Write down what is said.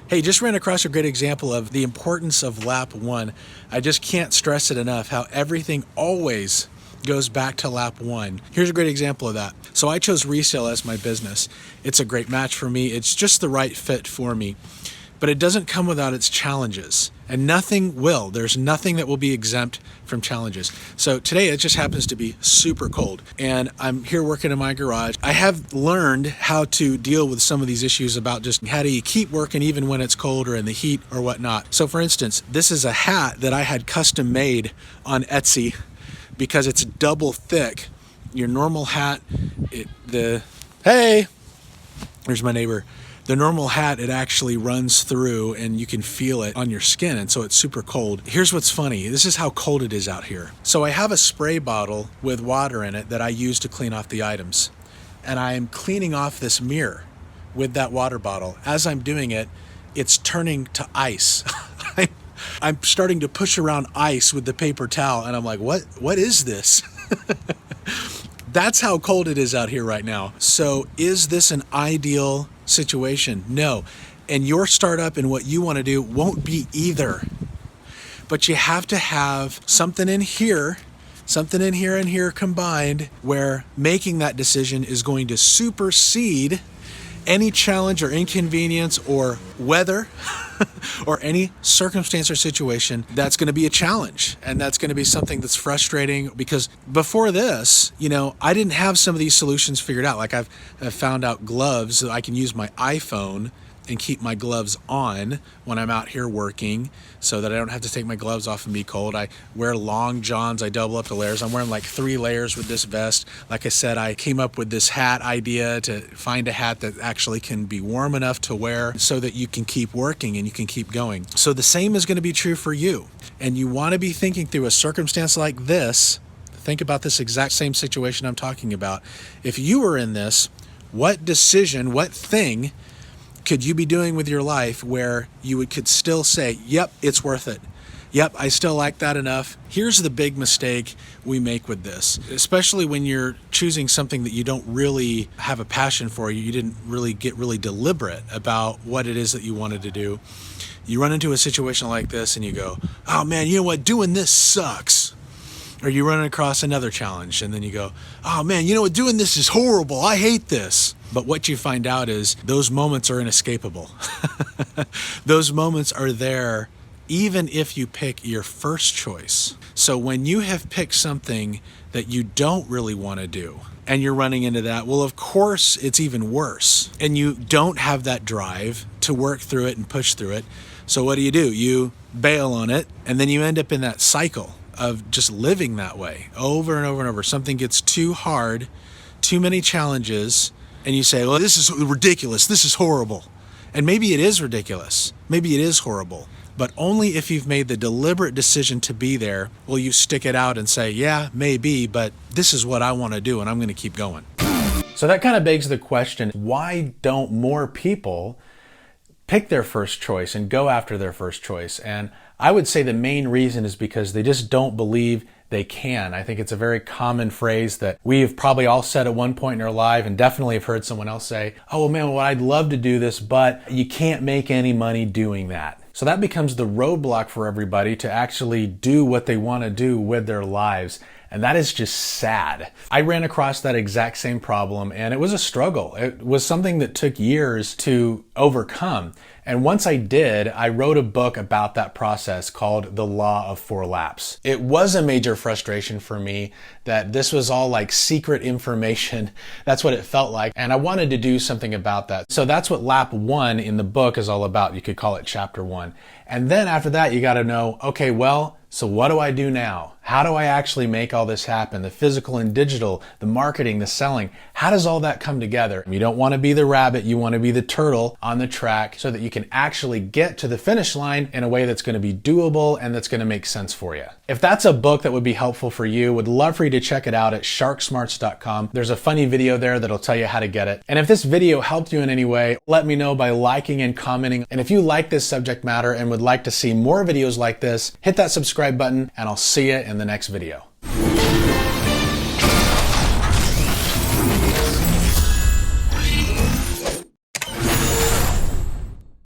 Hey, just ran across a great example of the importance of lap one. I just can't stress it enough how everything always goes back to lap one. Here's a great example of that. So I chose resale as my business. It's a great match for me. It's just the right fit for me. But it doesn't come without its challenges, and nothing will. There's nothing that will be exempt from challenges. So today it just happens to be super cold, and I'm here working in my garage. I have learned how to deal with some of these issues about just how do you keep working even when it's cold or in the heat or whatnot. So for instance, this is a hat that I had custom made on Etsy because it's double thick. Your normal hat, hey, there's my neighbor. The normal hat, it actually runs through and you can feel it on your skin, and so it's super cold. Here's what's funny. This is how cold it is out here. So I have a spray bottle with water in it that I use to clean off the items. And I am cleaning off this mirror with that water bottle. As I'm doing it, it's turning to ice. I'm starting to push around ice with the paper towel, and I'm like, what is this? That's how cold it is out here right now. So is this an ideal situation? No. And your startup and what you want to do won't be either. But you have to have something in here and here combined where making that decision is going to supersede any challenge or inconvenience or weather or any circumstance or situation that's going to be a challenge. And that's going to be something that's frustrating, because before this, I didn't have some of these solutions figured out. Like I've found out gloves that I can use my iPhone and keep my gloves on when I'm out here working so that I don't have to take my gloves off and be cold. I wear long johns. I double up the layers. I'm wearing like 3 layers with this vest. Like I said, I came up with this hat idea to find a hat that actually can be warm enough to wear so that you can keep working and you can keep going. So the same is going to be true for you. And you want to be thinking through a circumstance like this. Think about this exact same situation I'm talking about. If you were in this, what decision, what thing could you be doing with your life where you could still say, yep, it's worth it. Yep, I still like that enough. Here's the big mistake we make with this, especially when you're choosing something that you don't really have a passion for. You didn't really get really deliberate about what it is that you wanted to do. You run into a situation like this and you go, oh man, you know what, doing this sucks. Or you run across another challenge and then you go, oh man, you know what, doing this is horrible. I hate this. But what you find out is those moments are inescapable. Those moments are there even if you pick your first choice. So when you have picked something that you don't really want to do and you're running into that, well, of course, it's even worse. And you don't have that drive to work through it and push through it. So what do? You bail on it, and then you end up in that cycle of just living that way over and over and over. Something gets too hard, too many challenges, and you say, well, this is ridiculous. This is horrible. And maybe it is ridiculous. Maybe it is horrible. But only if you've made the deliberate decision to be there will you stick it out and say, yeah, maybe, but this is what I want to do and I'm going to keep going. So that kind of begs the question, why don't more people pick their first choice and go after their first choice? And I would say the main reason is because they just don't believe they can. I think it's a very common phrase that we've probably all said at one point in our life, and definitely have heard someone else say, oh well, man, well, I'd love to do this, but you can't make any money doing that. So that becomes the roadblock for everybody to actually do what they want to do with their lives. And that is just sad. I ran across that exact same problem, and it was a struggle. It was something that took years to overcome. And once I did, I wrote a book about that process called The Law of 4 Laps. It was a major frustration for me that this was all like secret information. That's what it felt like. And I wanted to do something about that. So that's what lap 1 in the book is all about. You could call it chapter 1. And then after that, you got to know, okay, well, so what do I do now? How do I actually make all this happen? The physical and digital, the marketing, the selling. How does all that come together? You don't want to be the rabbit. You want to be the turtle on the track so that you can actually get to the finish line in a way that's going to be doable and that's going to make sense for you. If that's a book that would be helpful for you, would love for you to check it out at sharksmarts.com. There's a funny video there that'll tell you how to get it. And if this video helped you in any way, let me know by liking and commenting. And if you like this subject matter and would like to see more videos like this, hit that subscribe button and I'll see you in the next video.